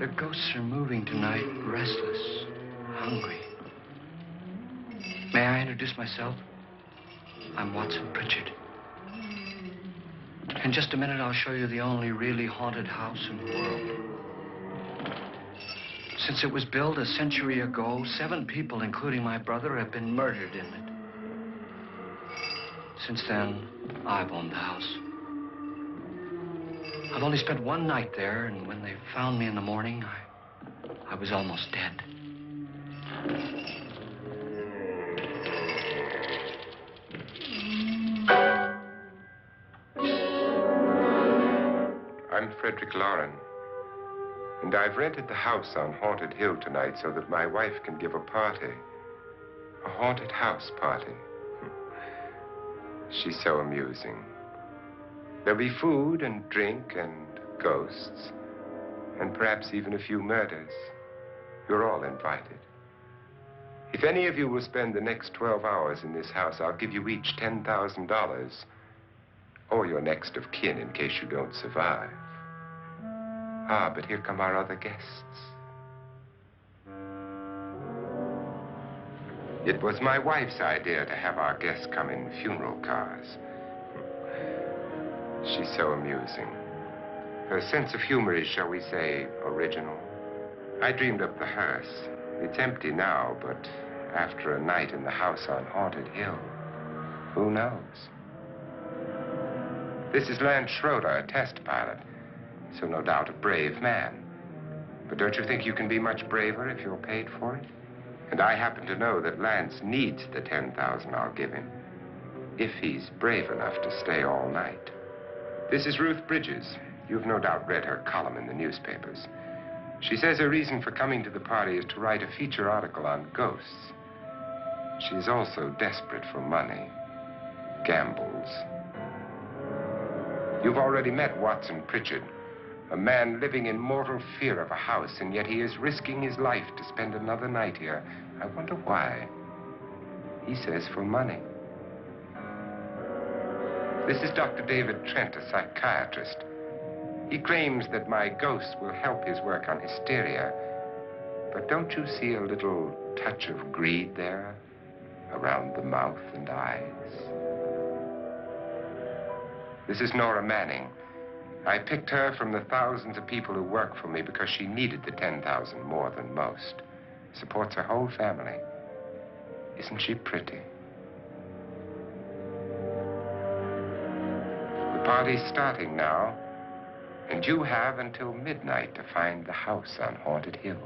The ghosts are moving tonight, restless, hungry. May I introduce myself? I'm Watson Pritchard. In just a minute, I'll show you the only really haunted house in the world. Since it was built a century ago, 7 people, including my brother, have been murdered in it. Since then, I've owned the house. I've only spent 1 night there, and when they found me in the morning, I was almost dead. I'm Frederick Loren, and I've rented the house on Haunted Hill tonight so that my wife can give a party. A haunted house party. She's so amusing. There'll be food and drink and ghosts, and perhaps even a few murders. You're all invited. If any of you will spend the next 12 hours in this house, I'll give you each $10,000, or your next of kin in case you don't survive. Ah, but here come our other guests. It was my wife's idea to have our guests come in funeral cars. She's so amusing. Her sense of humor is, shall we say, original. I dreamed up the hearse. It's empty now, but after a night in the house on Haunted Hill, who knows? This is Lance Schroeder, a test pilot, so no doubt a brave man. But don't you think you can be much braver if you're paid for it? And I happen to know that Lance needs the $10,000 I'll give him, if he's brave enough to stay all night. This is Ruth Bridges. You've no doubt read her column in the newspapers. She says her reason for coming to the party is to write a feature article on ghosts. She's also desperate for money. Gambles. You've already met Watson Pritchard, a man living in mortal fear of a house, and yet he is risking his life to spend another night here. I wonder why. He says for money. This is Dr. David Trent, a psychiatrist. He claims that my ghost will help his work on hysteria. But don't you see a little touch of greed there, around the mouth and eyes? This is Nora Manning. I picked her from the thousands of people who work for me because she needed the $10,000 more than most. Supports her whole family. Isn't she pretty? The party's starting now, and you have until midnight to find the house on Haunted Hill.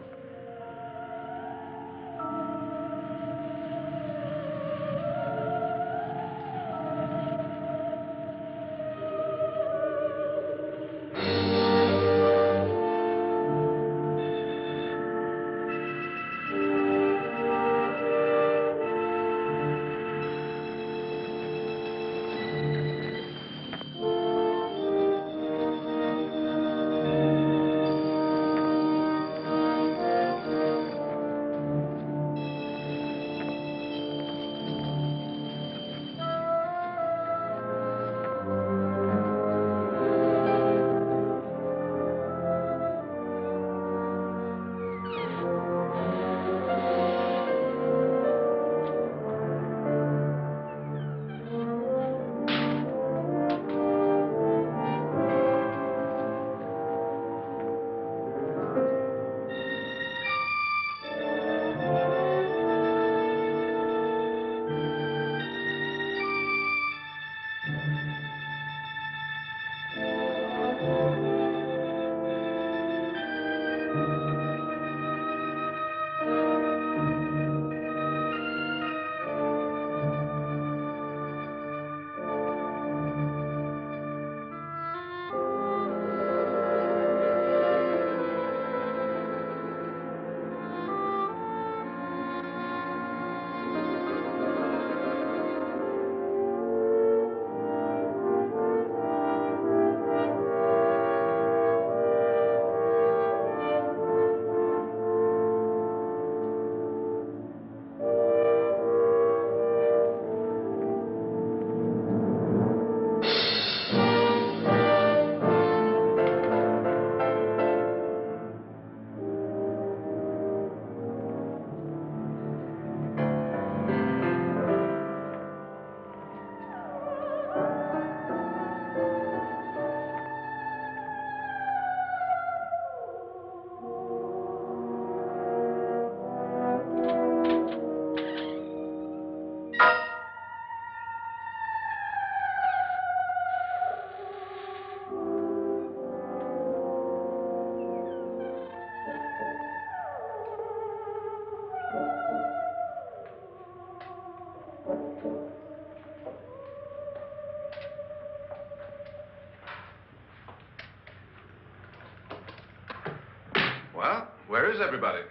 Well, where is everybody?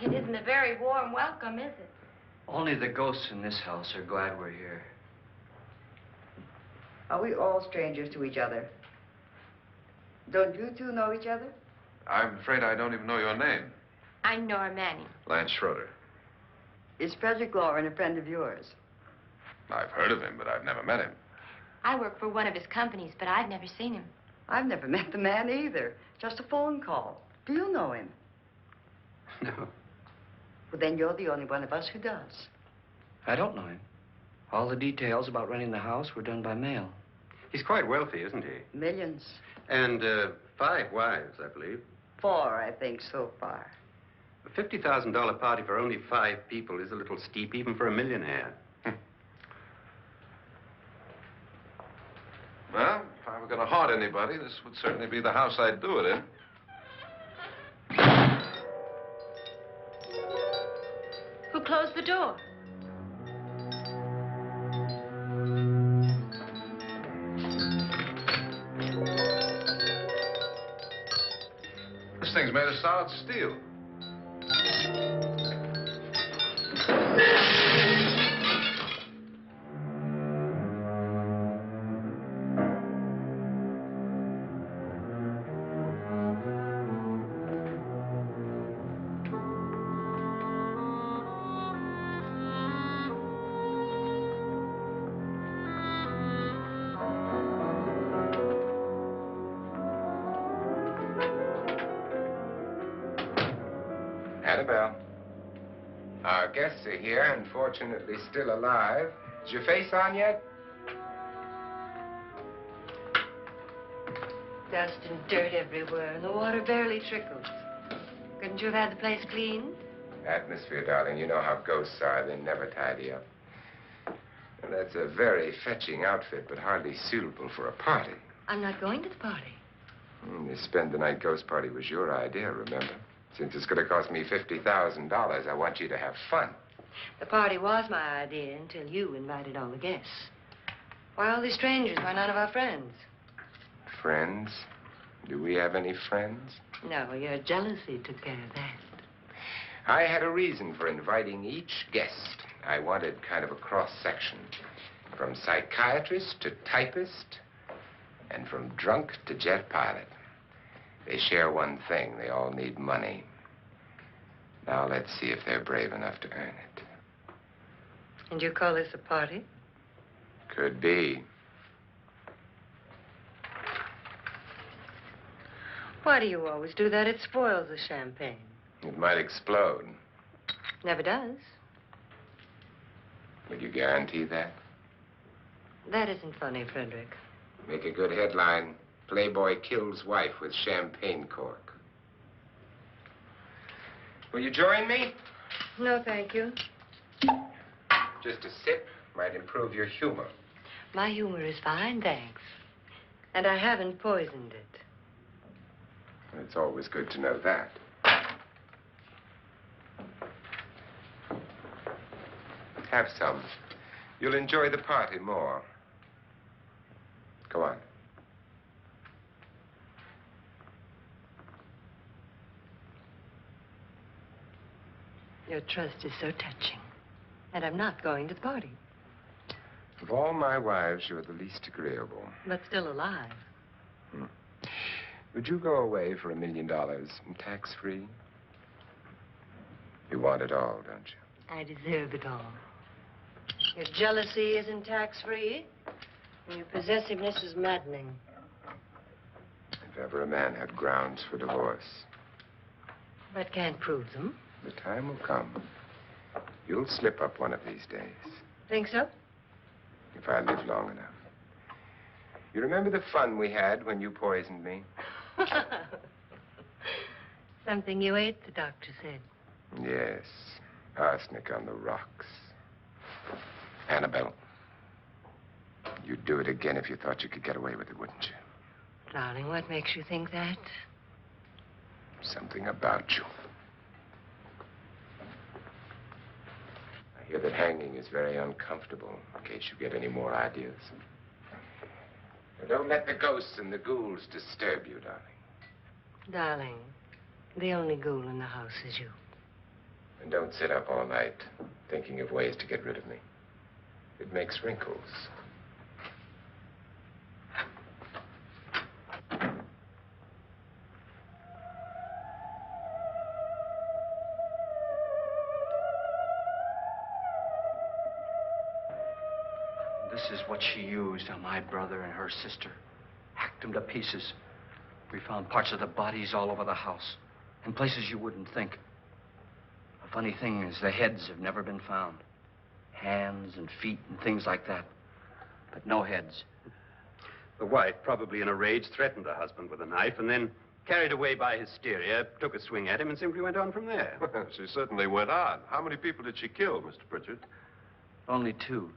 It isn't a very warm welcome, is it? Only the ghosts in this house are glad we're here. Are we all strangers to each other? Don't you two know each other? I'm afraid I don't even know your name. I'm Nora Manning. Lance Schroeder. Is Frederick Loren a friend of yours? I've heard of him, but I've never met him. I work for one of his companies, but I've never seen him. I've never met the man either. Just a phone call. Do you know him? No, Well, then you're the only one of us who does. I don't know him. All the details about renting the house were done by mail. He's quite wealthy, isn't he? Millions. And 5 wives, I believe. 4, I think, so far. A $50,000 party for only 5 people is a little steep, even for a millionaire. Well, if I were going to haunt anybody, this would certainly be the house I'd do it in. Who closed the door? This thing's made of solid steel. Annabelle. Our guests are here, unfortunately still alive. Is your face on yet? Dust and dirt everywhere, and the water barely trickles. Couldn't you have had the place cleaned? Atmosphere, darling. You know how ghosts are. They never tidy up. And that's a very fetching outfit, but hardly suitable for a party. I'm not going to the party. The spend-the-night ghost party was your idea, remember? Since it's going to cost me $50,000, I want you to have fun. The party was my idea until you invited all the guests. Why all these strangers? Why none of our friends? Friends? Do we have any friends? No, your jealousy took care of that. I had a reason for inviting each guest. I wanted kind of a cross-section. From psychiatrist to typist, and from drunk to jet pilot. They share one thing. They all need money. Now let's see if they're brave enough to earn it. And you call this a party? Could be. Why do you always do that? It spoils the champagne. It might explode. Never does. Would you guarantee that? That isn't funny, Frederick. Make a good headline. Playboy kills wife with champagne cork. Will you join me? No, thank you. Just a sip might improve your humor. My humor is fine, thanks. And I haven't poisoned it. It's always good to know that. Have some. You'll enjoy the party more. Go on. Your trust is so touching. And I'm not going to the party. Of all my wives, you're the least agreeable. But still alive. Would you go away for $1 million tax-free? You want it all, don't you? I deserve it all. Your jealousy isn't tax-free. And your possessiveness is maddening. If ever a man had grounds for divorce, But can't prove them. the time will come. You'll slip up one of these days. Think so? If I live long enough. You remember the fun we had when you poisoned me? Something you ate, the doctor said. Yes. Arsenic on the rocks. Annabelle, you'd do it again if you thought you could get away with it, wouldn't you? Darling, what makes you think that? Something about you. I hear that hanging is very uncomfortable, in case you get any more ideas. Now, don't let the ghosts and the ghouls disturb you, darling. Darling, The only ghoul in the house is you. And don't sit up all night thinking of ways to get rid of me. It makes wrinkles. This is what she used on my brother and her sister. Hacked them to pieces. We found parts of the bodies all over the house. In places you wouldn't think. The funny thing is the heads have never been found. Hands and feet and things like that. But no heads. The wife, probably in a rage, threatened her husband with a knife and then, carried away by hysteria, took a swing at him and simply went on from there. She certainly went on. How many people did she kill, Mr. Pritchard? Only two.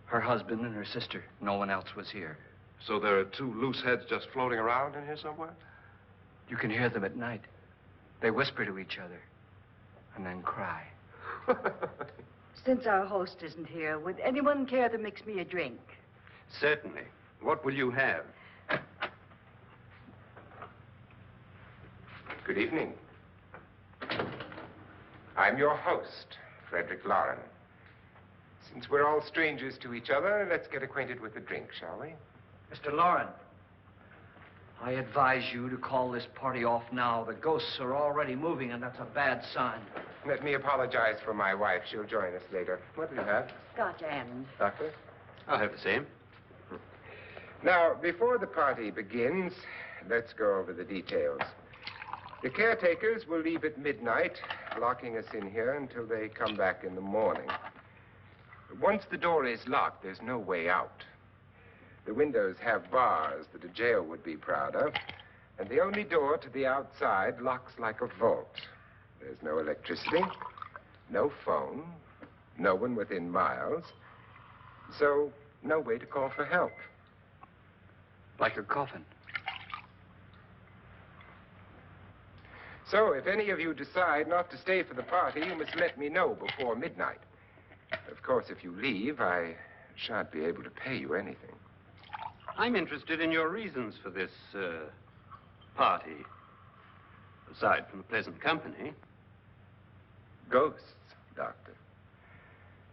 Her husband and her sister. No one else was here. So there are two loose heads just floating around in here somewhere? You can hear them at night. They whisper to each other and then cry. Since our host isn't here, would anyone care to mix me a drink? Certainly. What will you have? Good evening. I'm your host, Frederick Loren. Since we're all strangers to each other, let's get acquainted with a drink, shall we? Mr. Loren, I advise you to call this party off now. The ghosts are already moving, and that's a bad sign. Let me apologize for my wife. She'll join us later. What do you have? Scotch and. Doctor? I'll have the same. Now, before the party begins, let's go over the details. The caretakers will leave at midnight, locking us in here until they come back in the morning. Once the door is locked, there's no way out. The windows have bars that a jail would be proud of, and the only door to the outside locks like a vault. There's no electricity, no phone, no one within miles, so no way to call for help. Like a coffin. So if any of you decide not to stay for the party, you must let me know before midnight. Of course, if you leave, I shan't be able to pay you anything. I'm interested in your reasons for this, party. Aside from the pleasant company. Ghosts, Doctor.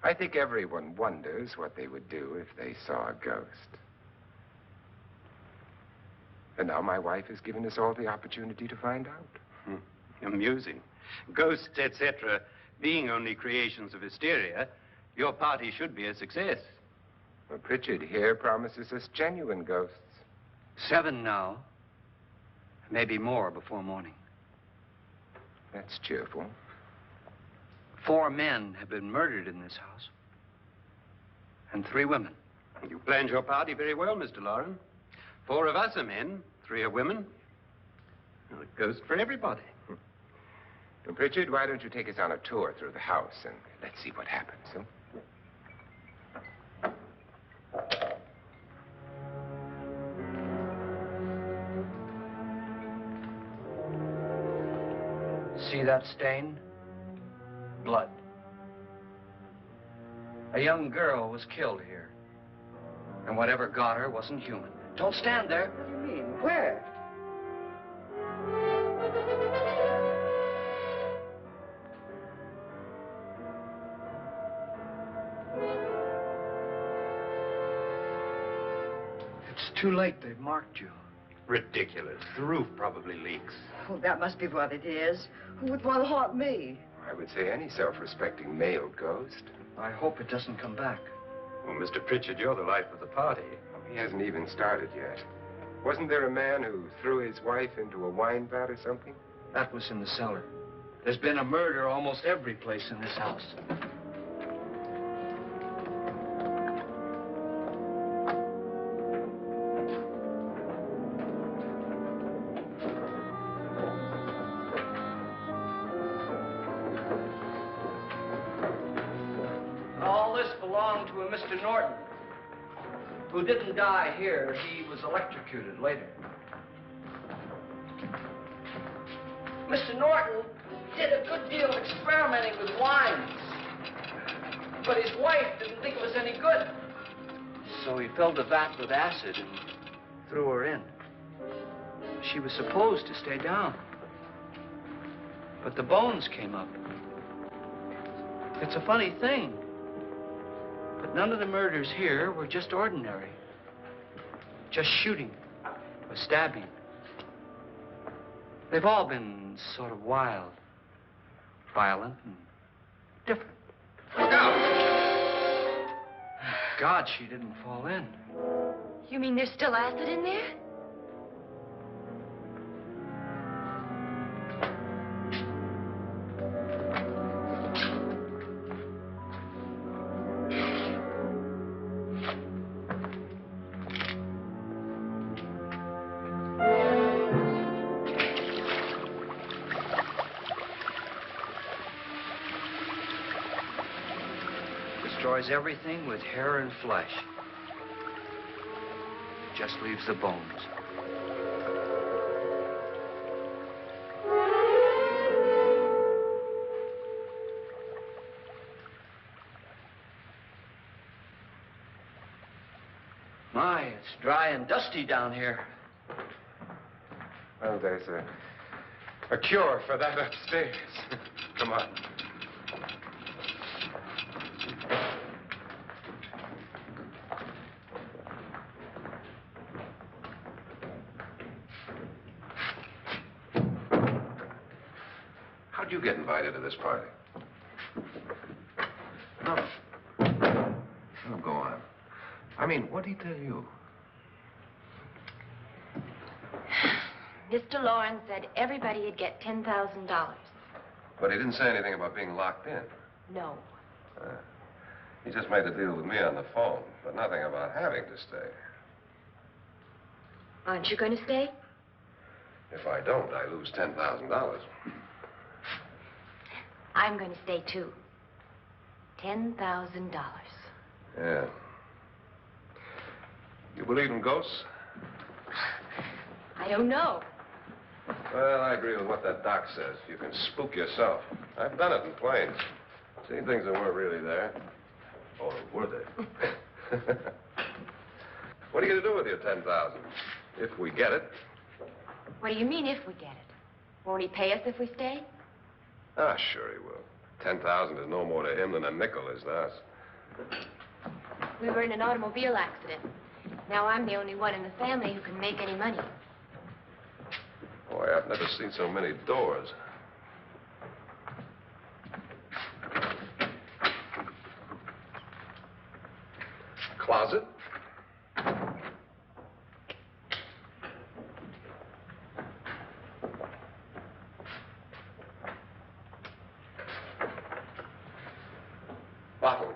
I think everyone wonders what they would do if they saw a ghost. And now my wife has given us all the opportunity to find out. Amusing. Ghosts, etc., being only creations of hysteria, your party should be a success. Well, Pritchard here promises us genuine ghosts. 7 now. Maybe more before morning. That's cheerful. 4 men have been murdered in this house. And 3 women. You planned your party very well, Mr. Loren. 4 of us are men, 3 are women. Well, a ghost for everybody. Well, Pritchard, why don't you take us on a tour through the house and let's see what happens, huh? See that stain? Blood. A young girl was killed here. And whatever got her wasn't human. Don't stand there. What do you mean? Where? It's too late. They've marked you. Ridiculous. The roof probably leaks. Oh, that must be what it is. Who would want to haunt me? I would say any self-respecting male ghost. I hope it doesn't come back. Well, Mr. Pritchard, you're the life of the party. He hasn't even started yet. Wasn't there a man who threw his wife into a wine vat or something? That was in the cellar. There's been a murder almost every place in this house. All this belonged to a Mr. Norton, who didn't die here. He was electrocuted later. Mr. Norton did a good deal of experimenting with wines, but his wife didn't think it was any good. So he filled the vat with acid and threw her in. She was supposed to stay down. But the bones came up. It's a funny thing. But none of the murders here were just ordinary. Just shooting or stabbing. They've all been sort of wild, violent, and different. Look out! Thank God she didn't fall in. You mean there's still acid in there? Destroys everything with hair and flesh. Just leaves the bones. My, it's dry and dusty down here. Well, there's a cure for that upstairs. Come on. How'd you get invited to this party? No. Oh, go on. I mean, what did he tell you? Mr. Lawrence said everybody'd get $10,000. But he didn't say anything about being locked in. No. He just made the deal with me on the phone, but nothing about having to stay. Aren't you going to stay? If I don't, I lose $10,000. I'm going to stay, too. $10,000. Yeah. You believe in ghosts? I don't know. Well, I agree with what that doc says. You can spook yourself. I've done it in planes. Seen things that weren't really there. Or were they? What are you going to do with your $10,000? If we get it. What do you mean, if we get it? Won't he pay us if we stay? Ah, sure he will. 10,000 is no more to him than a nickel is to us. We were in an automobile accident. Now I'm the only one in the family who can make any money. Boy, I've never seen so many doors. Closet? Bottles.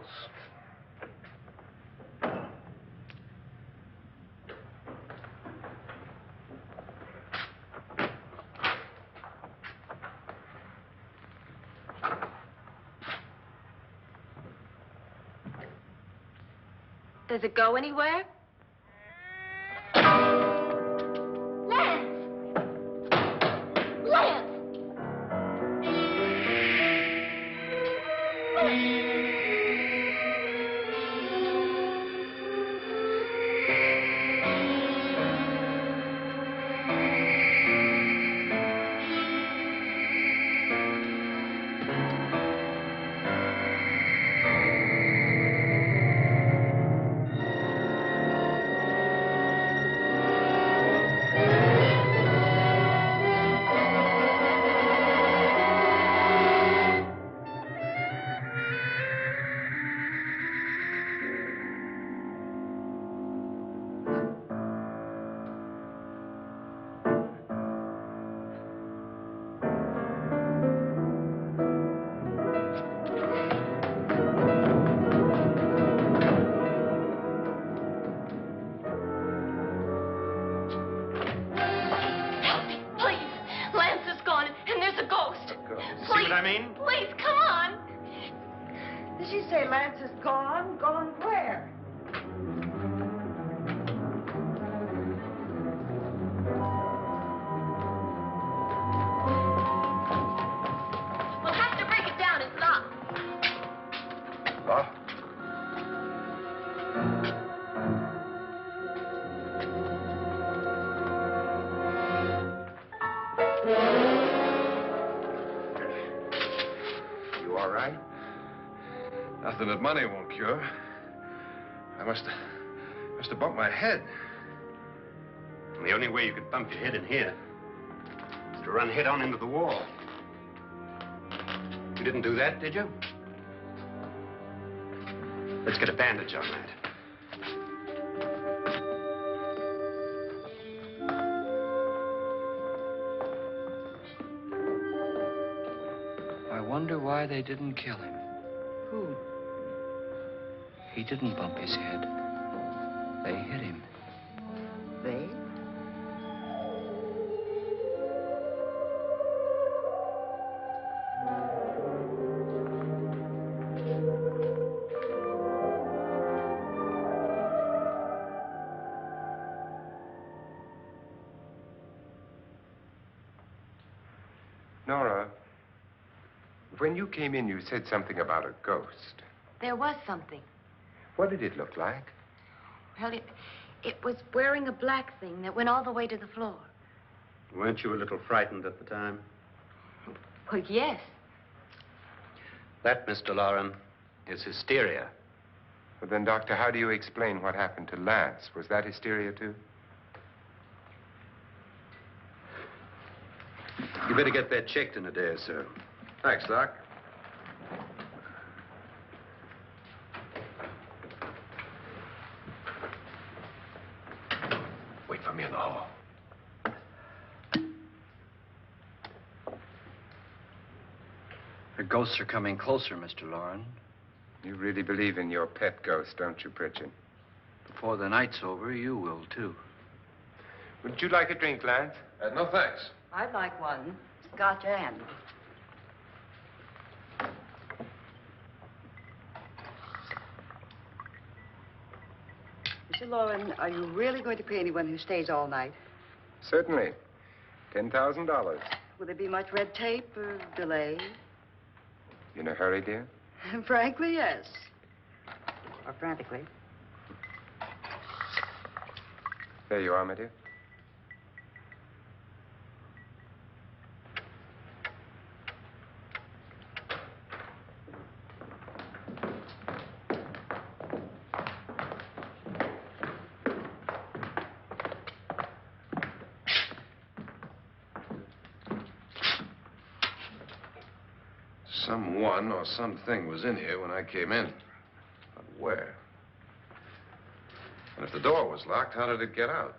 Does it go anywhere? Lance! Lance! Please, come on. Did she say Lance is gone? Gone where? We'll have to break it down. It's locked. Huh? right? Nothing that money won't cure. I must have bumped my head. And the only way you could bump your head in here is to run head on into the wall. You didn't do that, did you? Let's get a bandage on that. I wonder why they didn't kill him. Who? He didn't bump his head. They hit him. They? Nora, when you came in, you said something about a ghost. There was something. What did it look like? Well, it was wearing a black thing that went all the way to the floor. Weren't you a little frightened at the time? Well, yes. That, Mr. Loren, is hysteria. Well, then, Doctor, how do you explain what happened to Lance? Was that hysteria, too? You better get that checked in a day or so. Thanks, Doc. Wait for me in the hall. The ghosts are coming closer, Mr. Loren. You really believe in your pet ghost, don't you, Pritchard? Before the night's over, you will, too. Would you like a drink, Lance? No, thanks. I'd like one. Scotch and. Mr. Loren, are you really going to pay anyone who stays all night? Certainly. $10,000. Will there be much red tape or delay? You in a hurry, dear? Frankly, yes. Or frantically. There you are, my dear. Someone or something was in here when I came in. But where? And if the door was locked, how did it get out?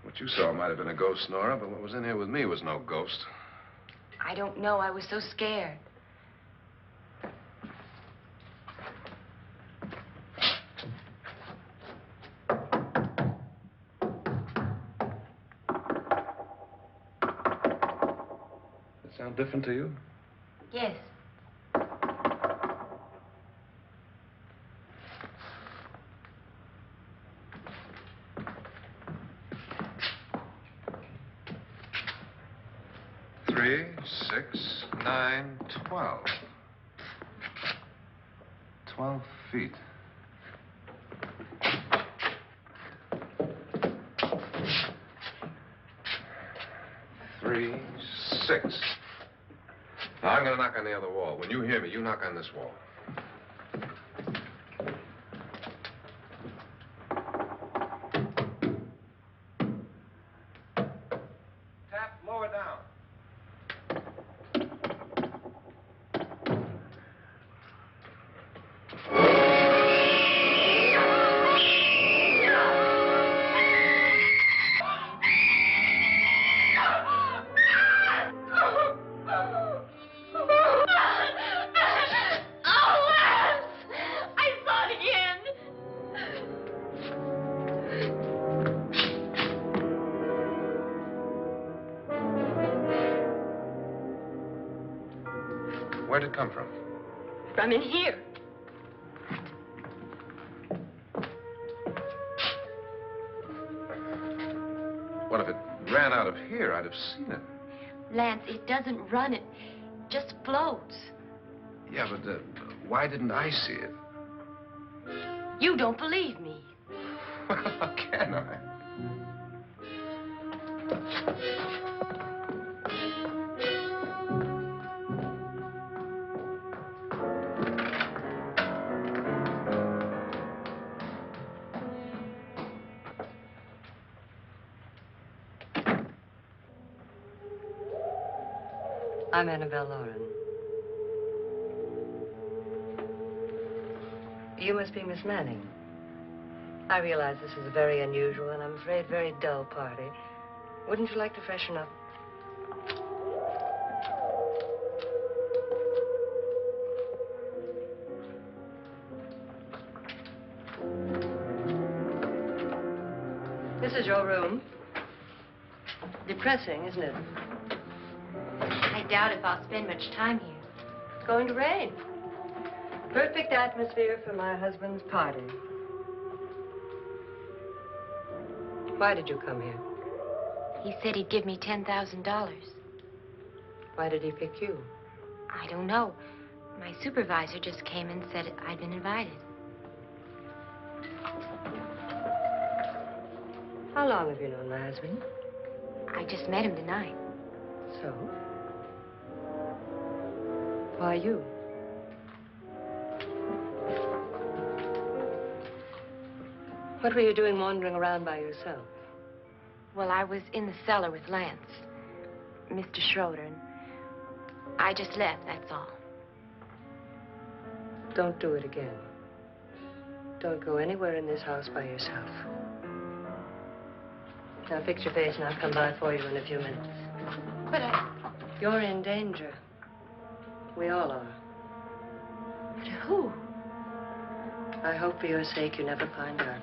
What you saw might have been a ghost, Nora, but what was in here with me was no ghost. I don't know. I was so scared. Does it sound different to you? Yes. Three, 6, 9, 12. 12 feet. Three, 6. Now, I'm going to knock on the other wall. When you hear me, you knock on this wall. Tap lower down. Where'd it come from? From in here. What if it ran out of here? I'd have seen it. Lance, it doesn't run. It just floats. Yeah, but why didn't I see it? You don't believe me. How can I? I'm Annabelle Lauren. You must be Miss Manning. I realize this is a very unusual and I'm afraid very dull party. Wouldn't you like to freshen up? This is your room. Depressing, isn't it? I doubt if I'll spend much time here. It's going to rain. Perfect atmosphere for my husband's party. Why did you come here? He said he'd give me $10,000. Why did he pick you? I don't know. My supervisor just came and said I'd been invited. How long have you known my husband? I just met him tonight. So? Why you? What were you doing wandering around by yourself? Well, I was in the cellar with Lance, Mr. Schroeder, and I just left, that's all. Don't do it again. Don't go anywhere in this house by yourself. Now fix your face and I'll come by for you in a few minutes. But You're in danger. We all are. but who? I hope for your sake you never find out.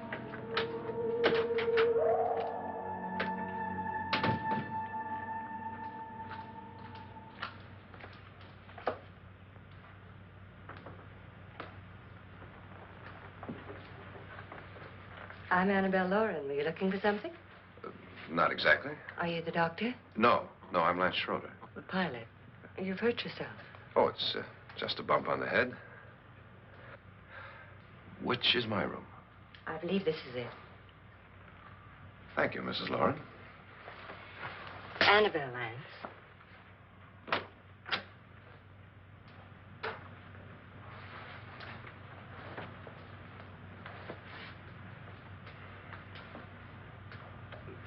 I'm Annabelle Lauren. Were you looking for something? Not exactly. Are you the doctor? No, I'm Lance Schroeder. The pilot. You've hurt yourself. Oh, it's just a bump on the head. Which is my room? I believe this is it. Thank you, Mrs. Lauren. Annabelle Lance.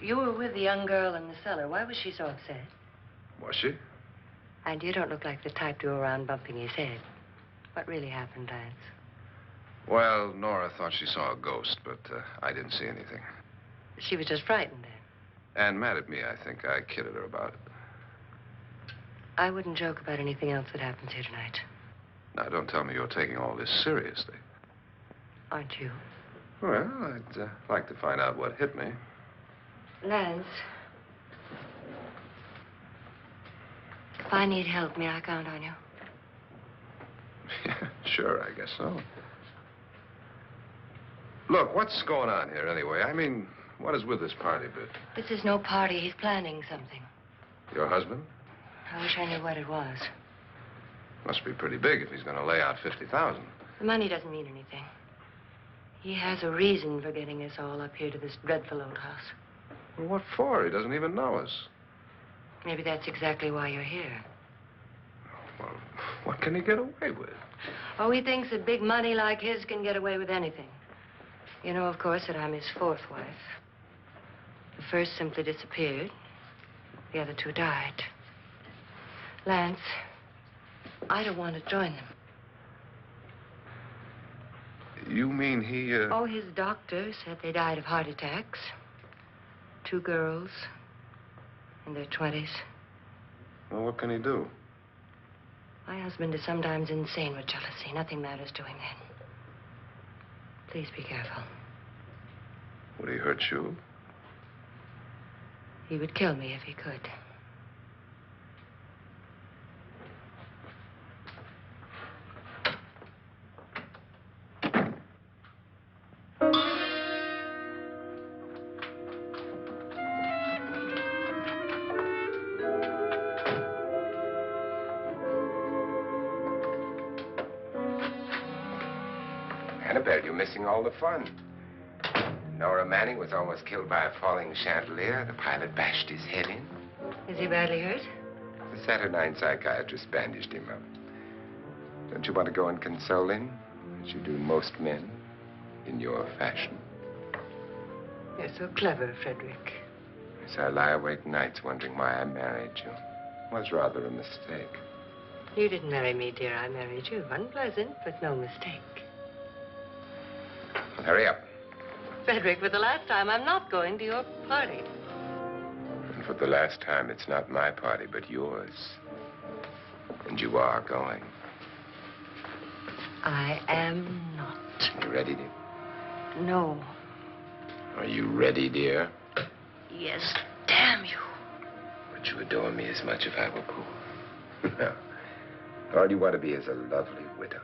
You were with the young girl in the cellar. Why was she so upset? Was she? And you don't look like the type to go around bumping his head. What really happened, Lance? Well, Nora thought she saw a ghost, but I didn't see anything. She was just frightened then. And mad at me, I think. I kidded her about it. I wouldn't joke about anything else that happens here tonight. Now, don't tell me you're taking all this seriously. Aren't you? Well, I'd like to find out what hit me. Lance. If I need help, may I count on you? Yeah, sure, I guess so. Look, what's going on here anyway? I mean, what is with this party bit? This is no party. He's planning something. Your husband? I wish I knew what it was. Must be pretty big if he's going to lay out 50,000. The money doesn't mean anything. He has a reason for getting us all up here to this dreadful old house. Well, what for? He doesn't even know us. Maybe that's exactly why you're here. Well, what can he get away with? Oh, he thinks that big money like his can get away with anything. You know, of course, that I'm his fourth wife. The first simply disappeared. The other two died. Lance, I don't want to join them. You mean he, Oh, his doctor said they died of heart attacks. 2 girls in their 20s. Well, what can he do? My husband is sometimes insane with jealousy. Nothing matters to him then. Please be careful. Would he hurt you? He would kill me if he could. Annabelle, you're missing all the fun. Nora Manning was almost killed by a falling chandelier. The pilot bashed his head in. Is he badly hurt? The Saturnine psychiatrist bandaged him up. Don't you want to go and console him, as you do most men, in your fashion? You're so clever, Frederick. So I lie awake nights wondering why I married you. was rather a mistake. You didn't marry me, dear. I married you. Unpleasant, but no mistake. Well, hurry up. Frederick, for the last time, I'm not going to your party. And for the last time, it's not my party, but yours. And you are going. I am not. You ready, dear? No. Are you ready, dear? Yes, damn you. Would you adore me as much if I were poor? No. All you want to be is a lovely widow.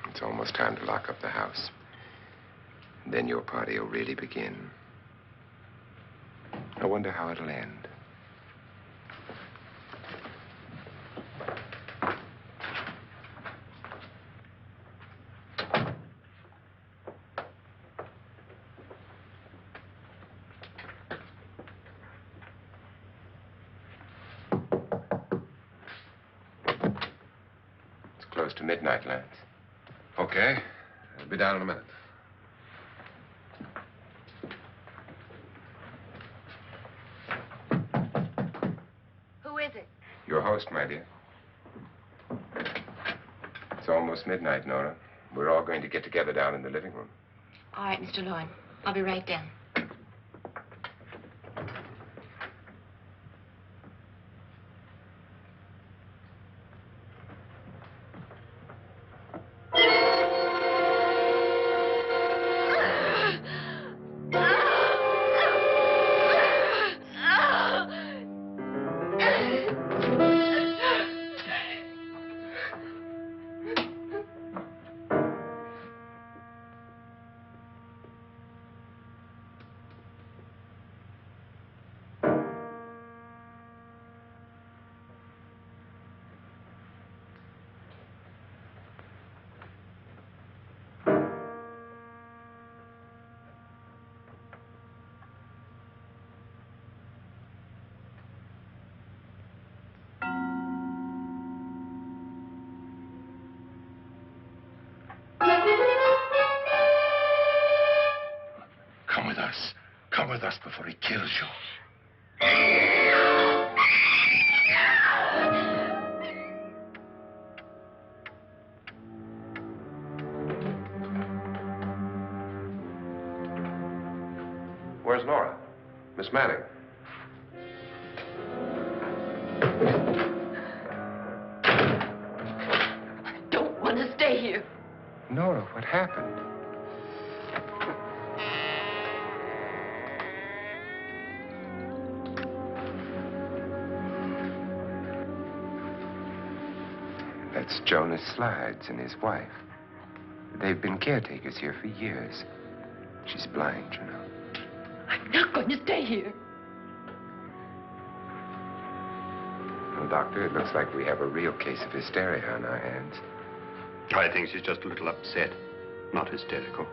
It's almost time to lock up the house. Then your party will really begin. I wonder how it'll end. It's close to midnight, Lance. Okay. I'll be down in a minute. Who is it? Your host, my dear. It's almost midnight, Nora. We're all going to get together down in the living room. All right, Mr. Loren. I'll be right down. Come with us. Come with us before he kills you. Where's Nora? Miss Manning. I don't want to stay here. Nora, what happened? That's Jonas Slides and his wife. They've been caretakers here for years. She's blind, you know. I'm not going to stay here. Well, Doctor, it looks like we have a real case of hysteria on our hands. I think she's just a little upset, not hysterical.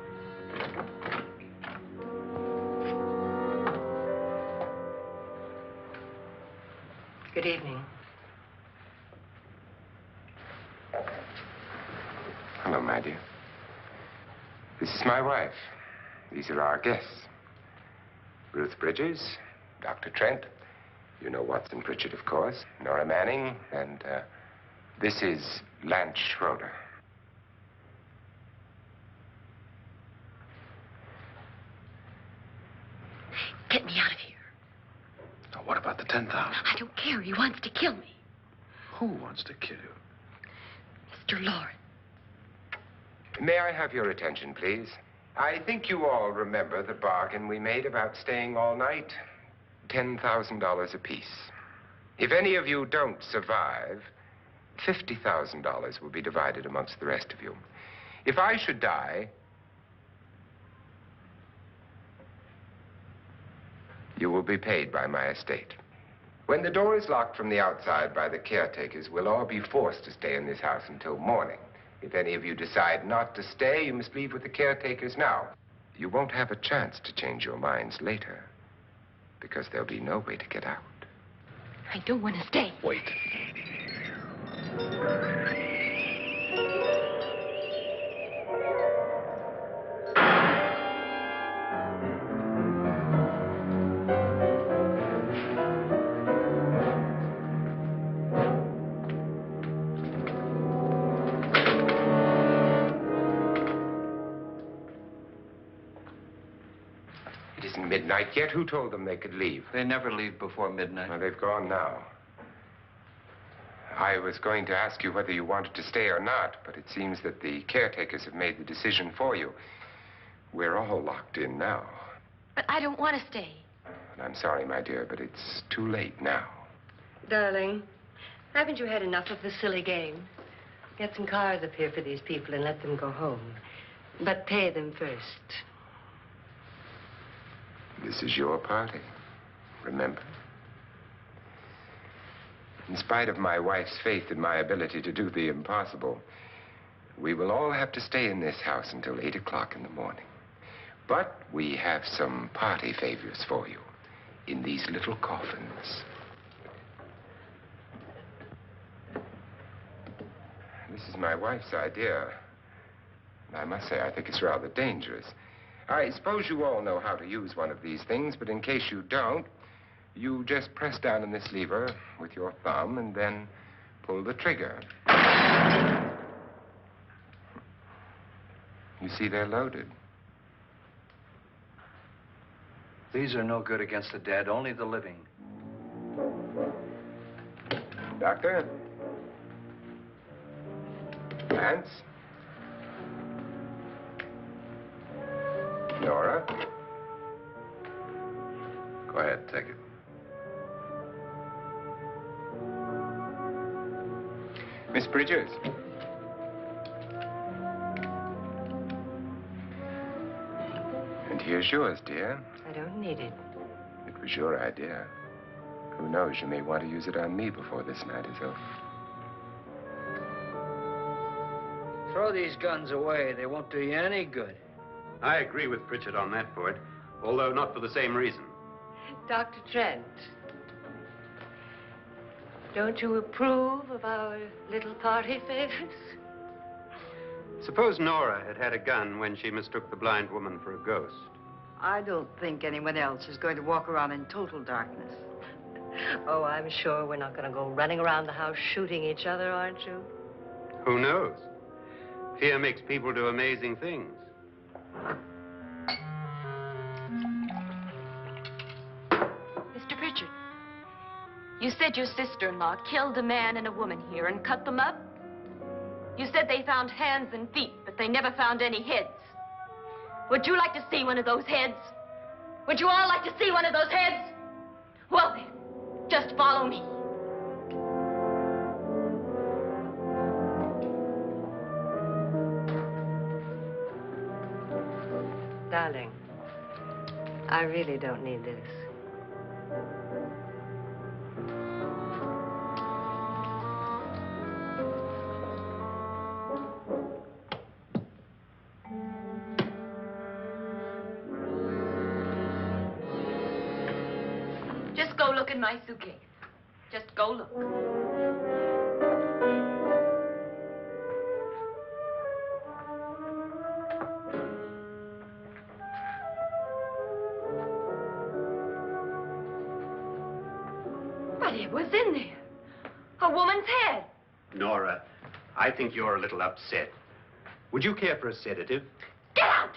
Good evening. Hello, my dear. This is my wife. These are our guests. Ruth Bridges, Dr. Trent. You know Watson Pritchard, of course. Nora Manning, and this is Lance Schroeder. Get me out of here. Now, what about the 10,000? I don't care. He wants to kill me. Who wants to kill you? Mr. Loren. May I have your attention, please? I think you all remember the bargain we made about staying all night. $10,000 apiece. If any of you don't survive, $50,000 will be divided amongst the rest of you. If I should die, you will be paid by my estate. When the door is locked from the outside by the caretakers, we'll all be forced to stay in this house until morning. If any of you decide not to stay, you must leave with the caretakers now. You won't have a chance to change your minds later, because there'll be no way to get out. I don't want to stay. Wait. midnight yet? Who told them they could leave? They never leave before midnight. Well, they've gone now. I was going to ask you whether you wanted to stay or not, but it seems that the caretakers have made the decision for you. We're all locked in now. But I don't want to stay. And I'm sorry, my dear, but it's too late now. Darling, haven't you had enough of the silly game? Get some cars up here for these people and let them go home. But pay them first. This is your party, remember? In spite of my wife's faith in my ability to do the impossible, we will all have to stay in this house until 8 o'clock in the morning. But we have some party favors for you in these little coffins. This is my wife's idea. And I must say, I think it's rather dangerous. I suppose you all know how to use one of these things, but in case you don't, you just press down on this lever with your thumb and then pull the trigger. You see, they're loaded. These are no good against the dead, only the living. Doctor? Lance? Nora? Go ahead, take it. Miss Bridges? And here's yours, dear. I don't need it. It was your idea. Who knows, you may want to use it on me before this night is over. Throw these guns away. They won't do you any good. I agree with Pritchard on that point, although not for the same reason. Dr. Trent, don't you approve of our little party favors? Suppose Nora had had a gun when she mistook the blind woman for a ghost. I don't think anyone else is going to walk around in total darkness. Oh, I'm sure we're not going to go running around the house shooting each other, aren't you? Who knows? Fear makes people do amazing things. Mr. Pritchard, you said your sister-in-law killed a man and a woman here and cut them up? You said they found hands and feet, but they never found any heads. Would you like to see one of those heads? Would you all like to see one of those heads? Well then, just follow me. Darling, I really don't need this. Just go look in my suitcase. Just go look. But it was in there. A woman's head. Nora, I think you're a little upset. Would you care for a sedative? Get out!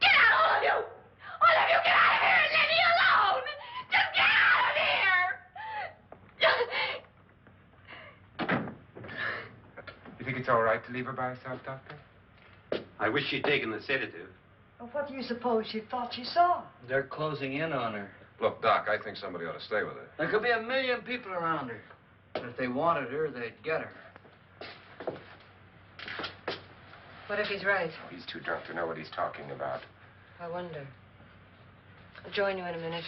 Get out, all of you! All of you, get out of here and leave me alone! Just get out of here! You think it's all right to leave her by herself, Doctor? I wish she'd taken the sedative. Well, what do you suppose she thought she saw? They're closing in on her. Look, Doc, I think somebody ought to stay with her. There could be 1 million people around her. But if they wanted her, they'd get her. What if he's right? He's too drunk to know what he's talking about. I wonder. I'll join you in a minute.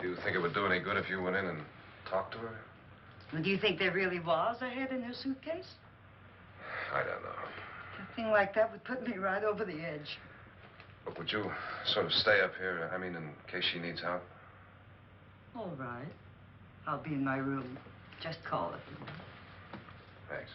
Do you think it would do any good if you went in and talked to her? Well, do you think there really was a head in her suitcase? I don't know. A thing like that would put me right over the edge. Look, would you sort of stay up here, I mean, in case she needs help? All right. I'll be in my room. Just call it. Thanks.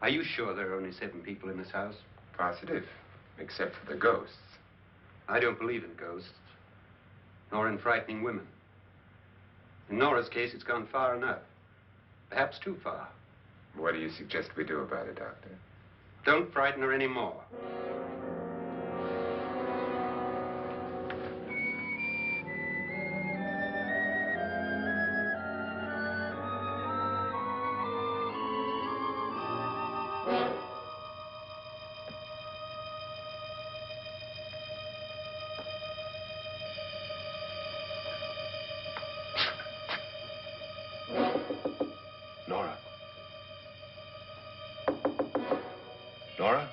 Are you sure there are only 7 people in this house? Positive, except for the ghosts. I don't believe in ghosts, nor in frightening women. In Nora's case, it's gone far enough. Perhaps too far. What do you suggest we do about it, Doctor? Don't frighten her anymore. Nora? Nora?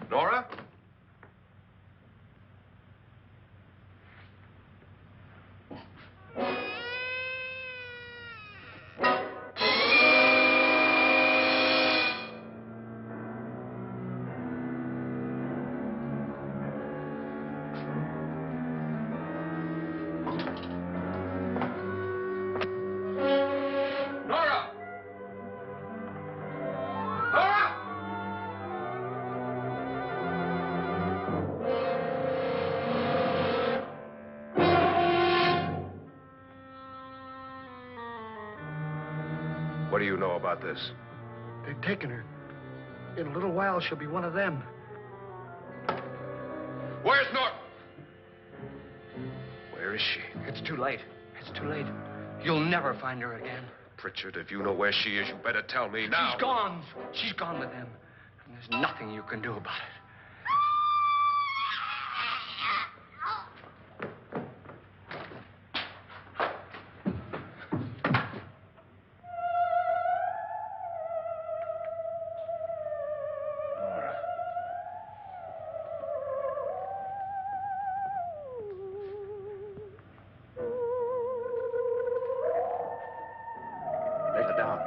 Nora? Nora! Nora! What do you know about this? They've taken her. In a little while, she'll be one of them. Where's Nora? Where is she? It's too late. It's too late. You'll never find her again. Pritchard, if you know where she is, you better tell me now. She's gone. She's gone with him. And there's nothing you can do about it. Nora. Lay her down.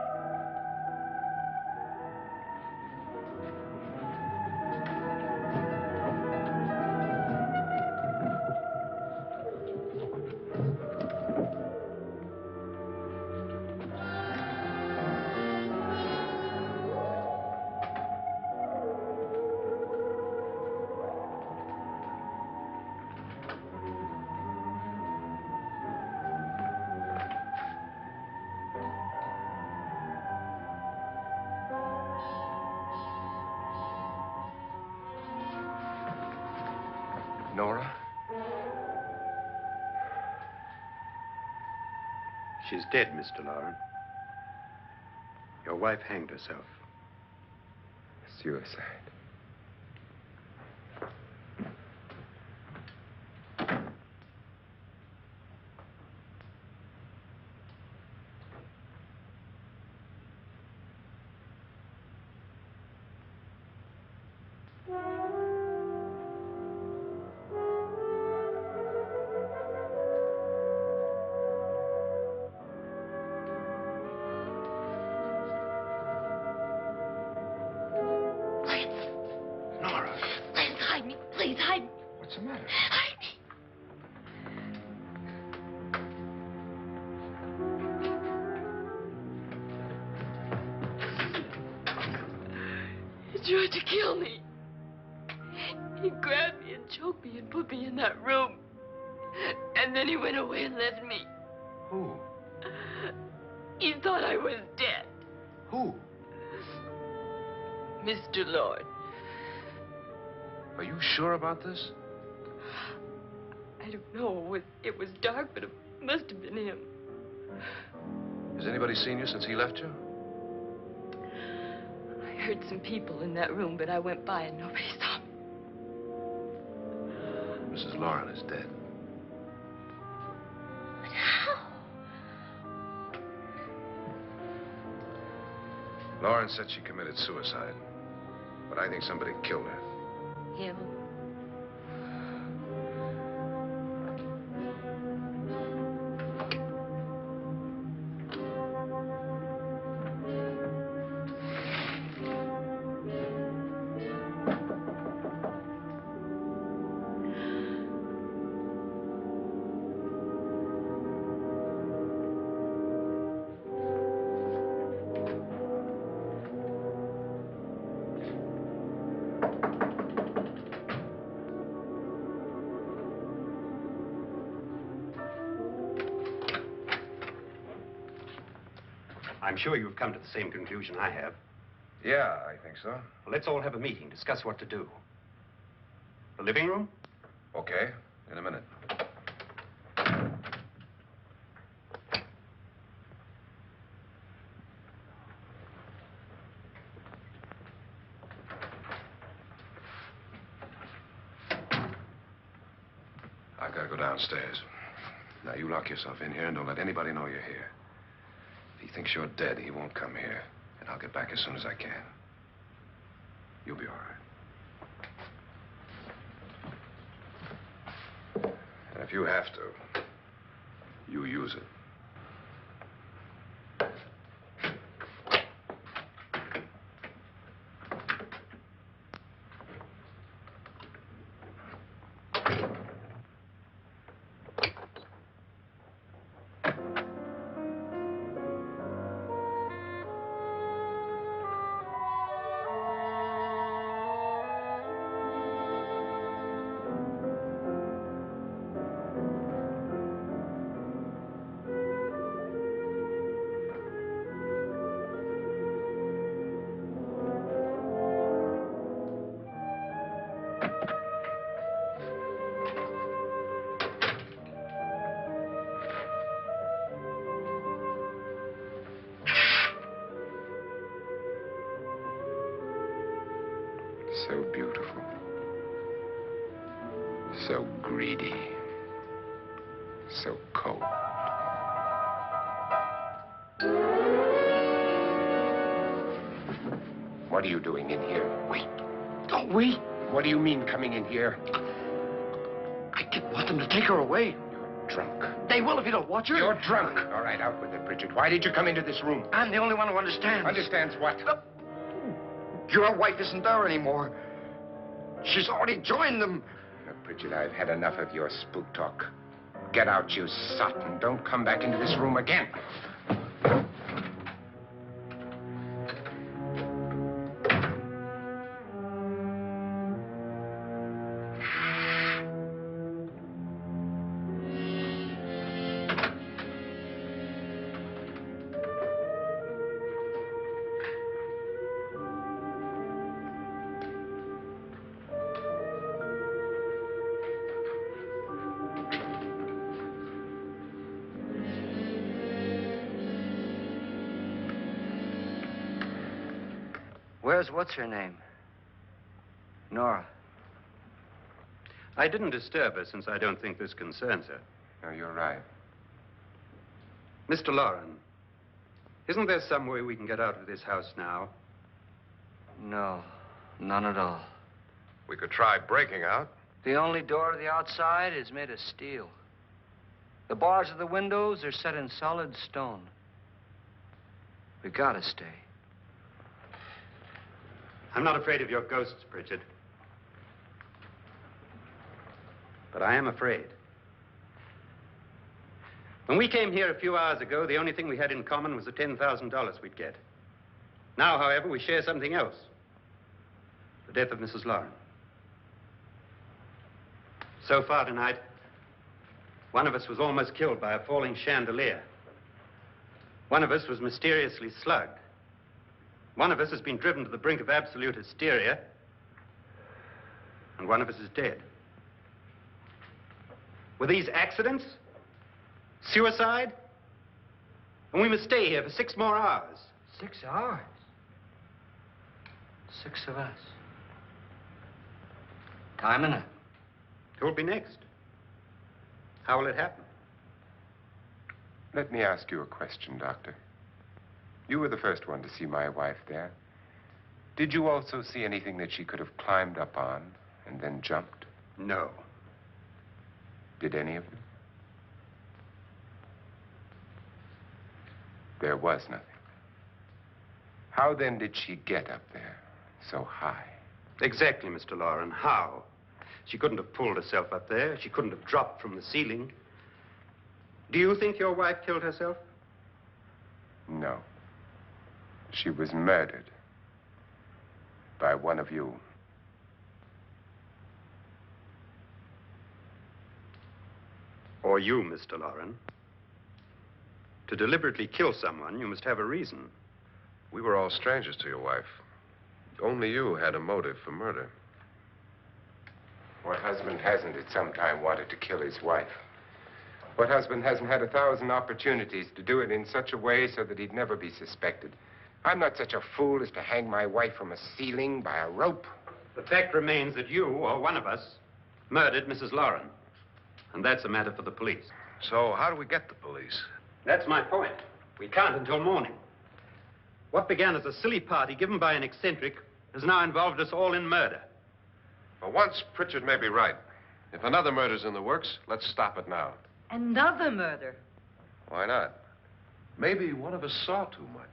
Nora? She's dead, Mr. Loren. Your wife hanged herself. Suicide. Nora. Please hide me. Please hide me. What's the matter? Hide me. He tried to kill me. He grabbed me and choked me and put me in that room. And then he went away and left me. Who? He thought I was dead. Who? Mr. Lord. Are you sure about this? I don't know. It was dark, but it must have been him. Has anybody seen you since he left you? I heard some people in that room, but I went by and nobody saw me. Mrs. Loren is dead. But how? Loren said she committed suicide, but I think somebody killed her. Him? I'm sure you've come to the same conclusion I have. Yeah, I think so. Well, let's all have a meeting, discuss what to do. The living room? Okay, in a minute. I've got to go downstairs. Now, you lock yourself in here and don't let anybody know you're here. If he thinks you're dead, he won't come here. And I'll get back as soon as I can. You'll be all right. And if you have to, you use it. So beautiful. So greedy. So cold. What are you doing in here? Wait. Don't wait. What do you mean coming in here? I didn't want them to take her away. You're drunk. They will if you don't watch her. You're drunk. All right, out with it, Bridget. Why did you come into this room? I'm the only one who understands. Understands what? Your wife isn't there anymore. She's already joined them. Look, Bridget, I've had enough of your spook talk. Get out, you sot, and don't come back into this room again. Where's what's-her-name? Nora. I didn't disturb her since I don't think this concerns her. No, you're right. Mr. Loren, isn't there some way we can get out of this house now? No, none at all. We could try breaking out. The only door to the outside is made of steel. The bars of the windows are set in solid stone. We gotta stay. I'm not afraid of your ghosts, Bridget. But I am afraid. When we came here a few hours ago, the only thing we had in common was the $10,000 we'd get. Now, however, we share something else. The death of Mrs. Loren. So far tonight, one of us was almost killed by a falling chandelier. One of us was mysteriously slugged. One of us has been driven to the brink of absolute hysteria, and one of us is dead. Were these accidents? Suicide? And we must stay here for 6 more hours. 6 hours? 6 of us. Time enough. Who'll be next? How will it happen? Let me ask you a question, Doctor. You were the first one to see my wife there. Did you also see anything that she could have climbed up on and then jumped? No. Did any of them? There was nothing. How then did she get up there so high? Exactly, Mr. Loren. How? She couldn't have pulled herself up there. She couldn't have dropped from the ceiling. Do you think your wife killed herself? No. She was murdered by one of you. Or you, Mr. Loren. To deliberately kill someone, you must have a reason. We were all strangers to your wife. Only you had a motive for murder. What husband hasn't at some time wanted to kill his wife? What husband hasn't had 1,000 opportunities to do it in such a way so that he'd never be suspected? I'm not such a fool as to hang my wife from a ceiling by a rope. The fact remains that you, or one of us, murdered Mrs. Lauren. And that's a matter for the police. So how do we get the police? That's my point. We can't until morning. What began as a silly party given by an eccentric has now involved us all in murder. For once, Pritchard may be right. If another murder's in the works, let's stop it now. Another murder. Why not? Maybe one of us saw too much.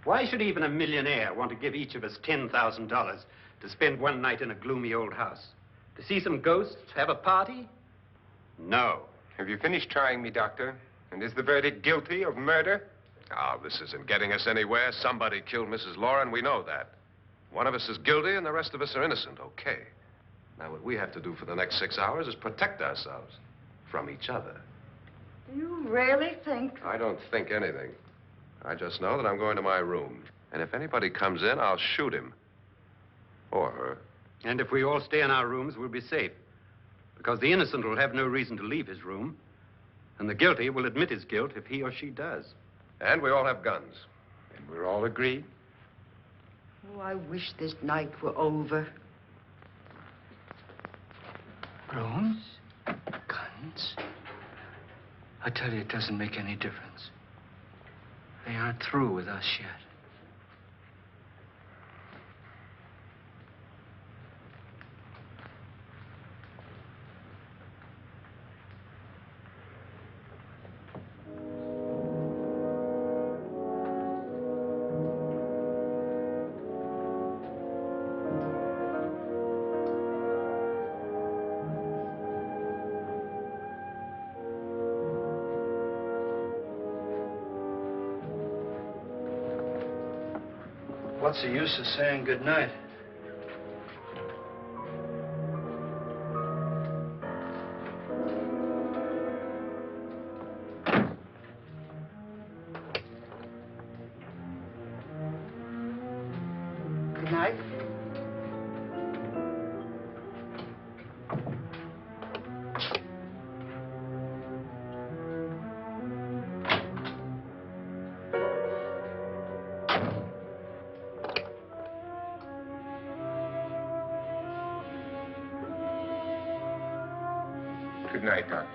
Why should even a millionaire want to give each of us $10,000 to spend one night in a gloomy old house? To see some ghosts, have a party? No. Have you finished trying me, Doctor? And is the verdict guilty of murder? Oh, this isn't getting us anywhere. Somebody killed Mrs. Lauren. We know that. One of us is guilty and the rest of us are innocent. Okay. Now, what we have to do for the next 6 hours is protect ourselves from each other. Do you really think? I don't think anything. I just know that I'm going to my room. And if anybody comes in, I'll shoot him. Or her. And if we all stay in our rooms, we'll be safe. Because the innocent will have no reason to leave his room. And the guilty will admit his guilt if he or she does. And we all have guns. And we're all agreed? Oh, I wish this night were over. Rooms? Guns? I tell you, it doesn't make any difference. They aren't through with us yet. What's the use of saying good night? Good night. Good night, Doctor.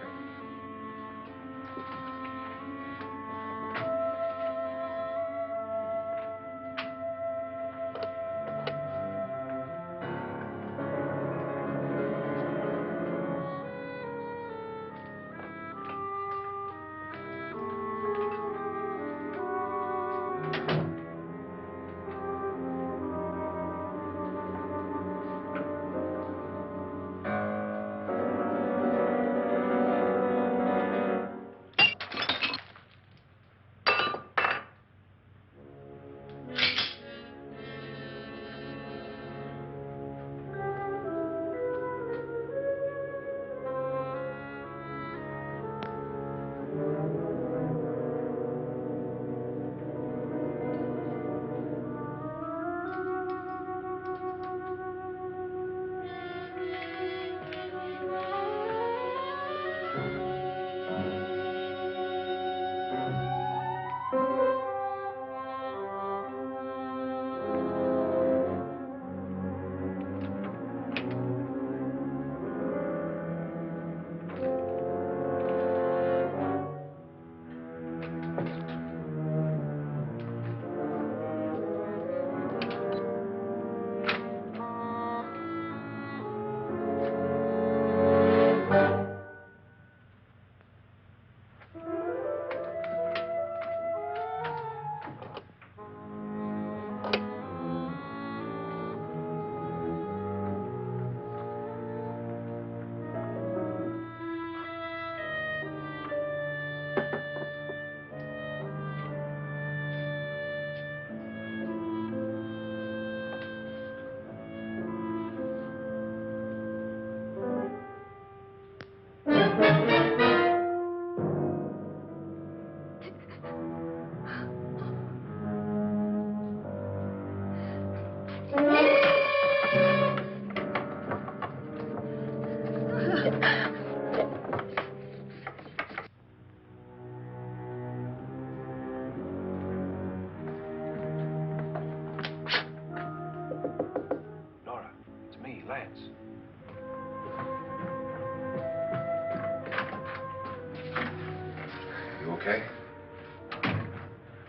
okay.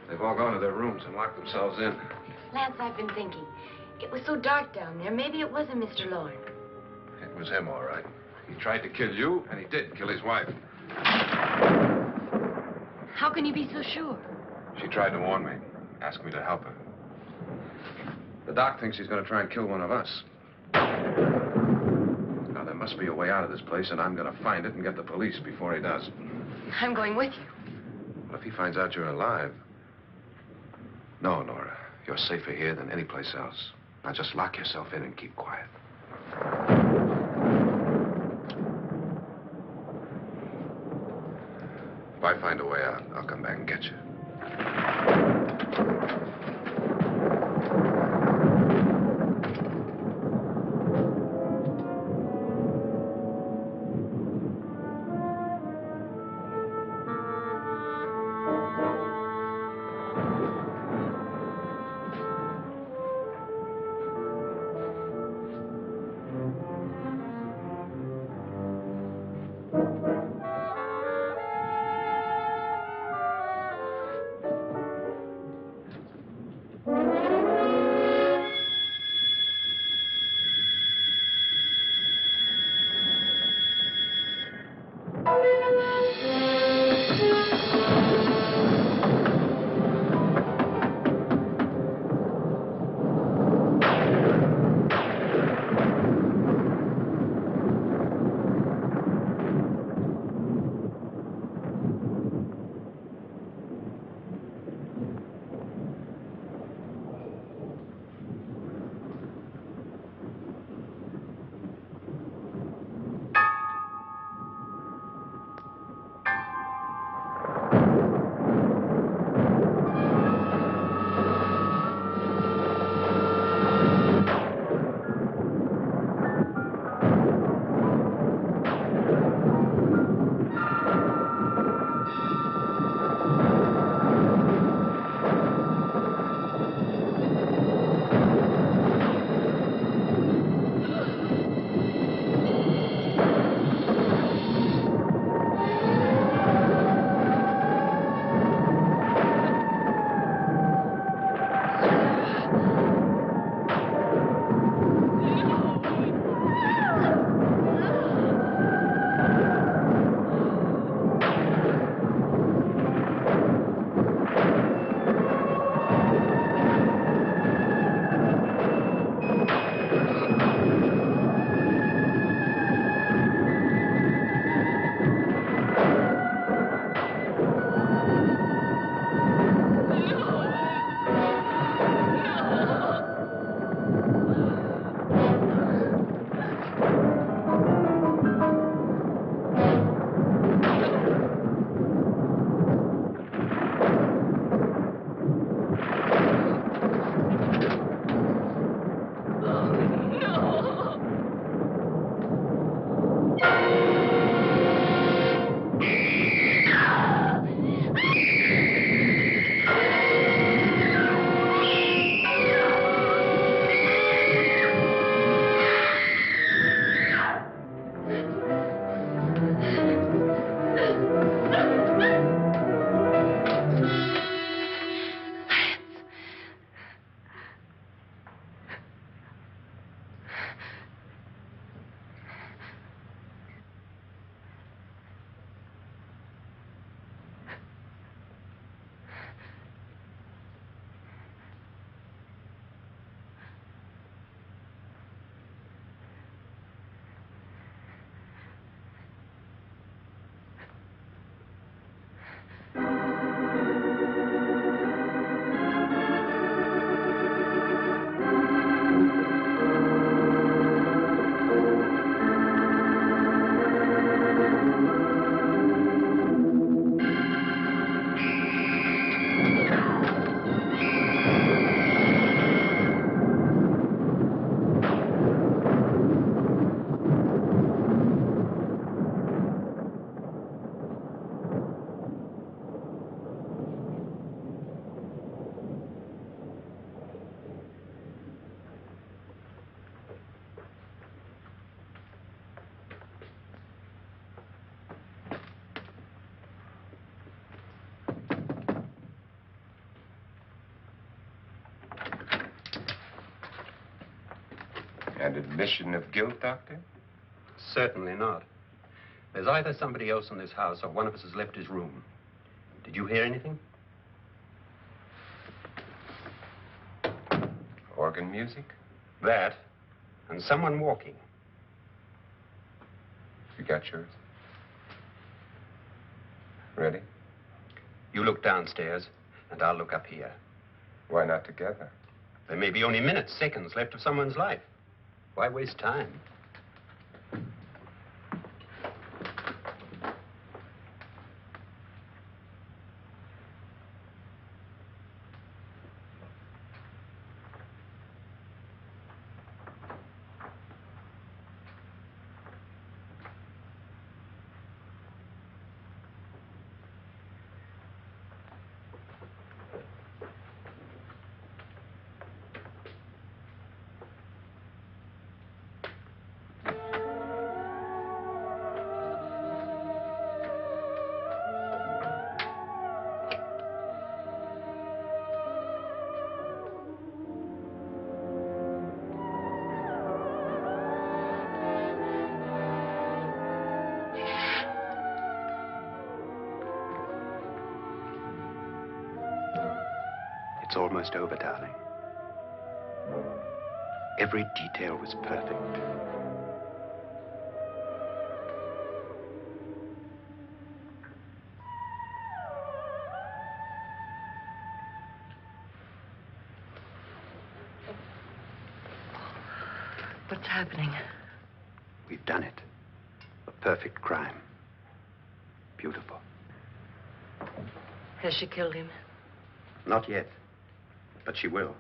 They've all gone to their rooms and locked themselves in. Lance, I've been thinking. It was so dark down there. Maybe it wasn't Mr. Lorne. It was him, all right. He tried to kill you, and he did kill his wife. How can you be so sure? She tried to warn me, asked me to help her. The doc thinks he's going to try and kill one of us. Now, there must be a way out of this place, and I'm going to find it and get the police before he does. I'm going with you. Well, if he finds out you're alive... No, Nora. You're safer here than any place else. Now, just lock yourself in and keep quiet. If I find a way out, I'll come back and get you. An admission of guilt, Doctor? Certainly not. There's either somebody else in this house or one of us has left his room. Did you hear anything? Organ music? That, and someone walking. You got yours? Ready? You look downstairs, and I'll look up here. Why not together? There may be only minutes, seconds left of someone's life. Why waste time? It's almost over, darling. Every detail was perfect. What's happening? We've done it. A perfect crime. Beautiful. Has she killed him? Not yet. But she will.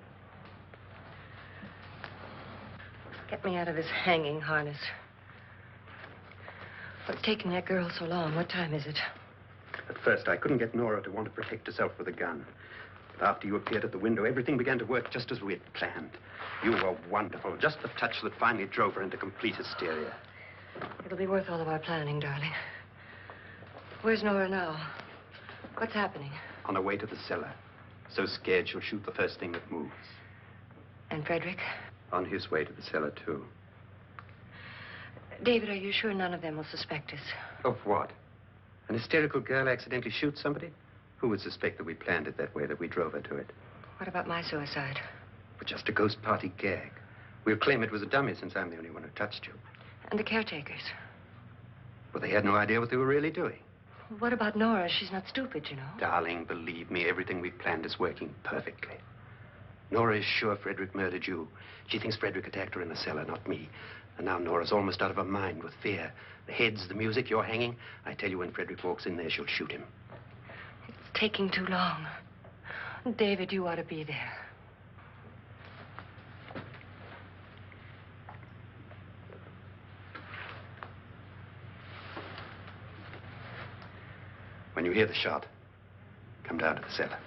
Get me out of this hanging harness. What's taking that girl so long? What time is it? At first, I couldn't get Nora to want to protect herself with a gun. But after you appeared at the window, everything began to work just as we had planned. You were wonderful. Just the touch that finally drove her into complete hysteria. It'll be worth all of our planning, darling. Where's Nora now? What's happening? On her way to the cellar. So scared she'll shoot the first thing that moves. And Frederick? On his way to the cellar, too. David, are you sure none of them will suspect us? Of what? An hysterical girl accidentally shoots somebody? Who would suspect that we planned it that way, that we drove her to it? What about my suicide? But just a ghost party gag. We'll claim it was a dummy since I'm the only one who touched you. And the caretakers? But they had no idea what they were really doing. What about Nora? She's not stupid, you know. Darling, believe me, everything we've planned is working perfectly. Nora is sure Frederick murdered you. She thinks Frederick attacked her in the cellar, not me. And now Nora's almost out of her mind with fear. The heads, the music, you're hanging. I tell you, when Frederick walks in there, she'll shoot him. It's taking too long. David, you ought to be there. When you hear the shot, come down to the cellar.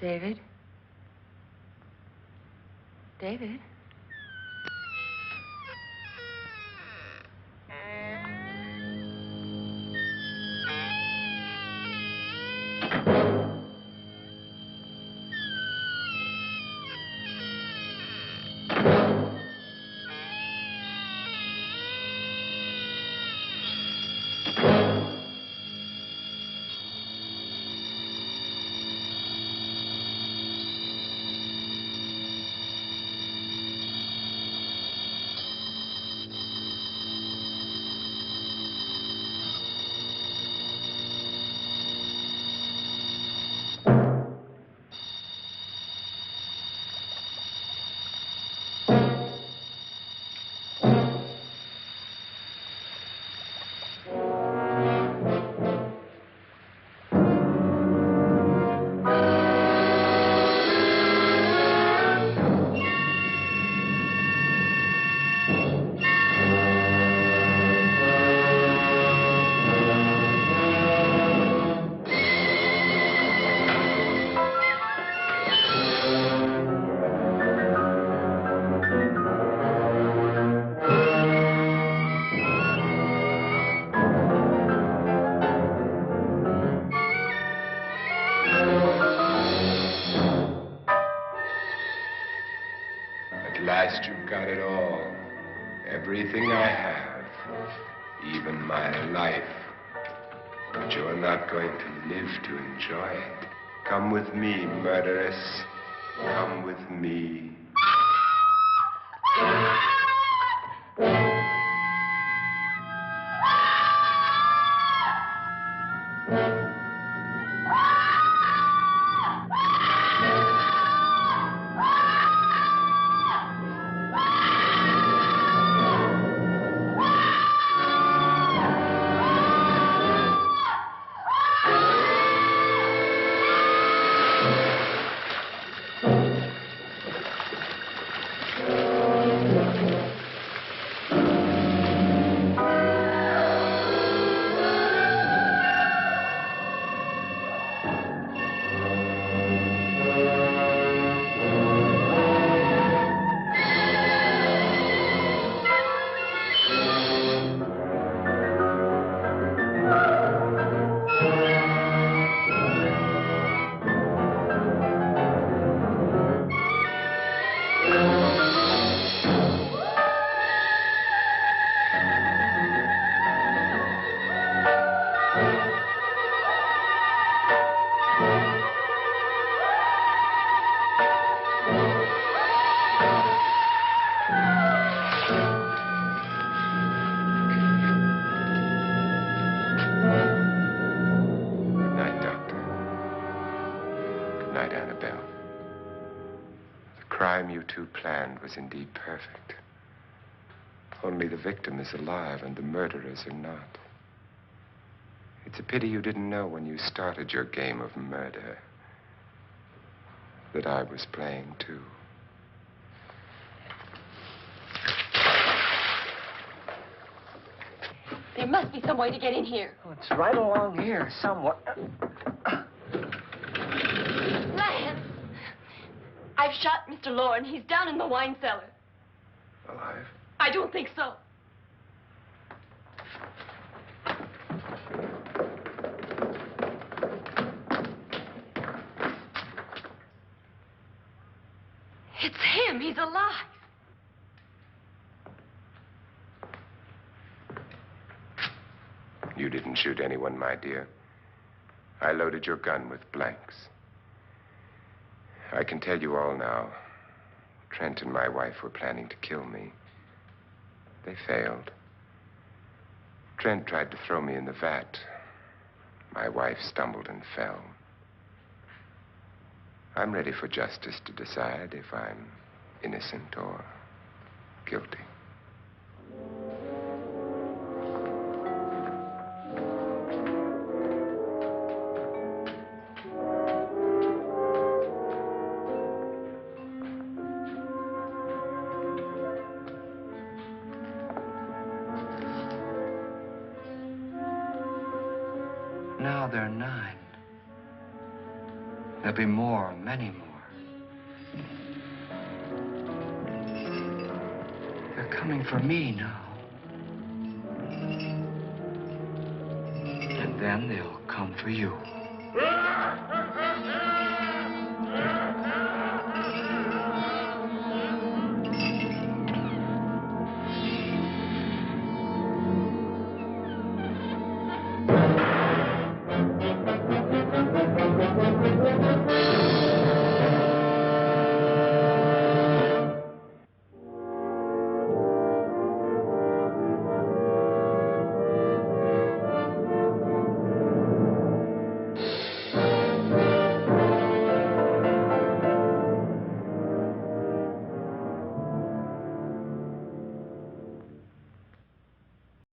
David? David? At last you've got it all. Everything I have. Even my life. But you're not going to live to enjoy it. Come with me, murderess. Come with me. Was indeed perfect. Only the victim is alive and the murderers are not. It's a pity you didn't know when you started your game of murder that I was playing too. There must be some way to get in here. Oh, it's right along here, somewhere. Lance! I've shot Mr. Loren. He's down in the wine cellar. Alive? I don't think so. It's him. He's alive. You didn't shoot anyone, my dear. I loaded your gun with blanks. I can tell you all now. Trent and my wife were planning to kill me. They failed. Trent tried to throw me in the vat. My wife stumbled and fell. I'm ready for justice to decide if I'm innocent or guilty. Now they're 9. There'll be more, many more. They're coming for me now. And then they'll come for you.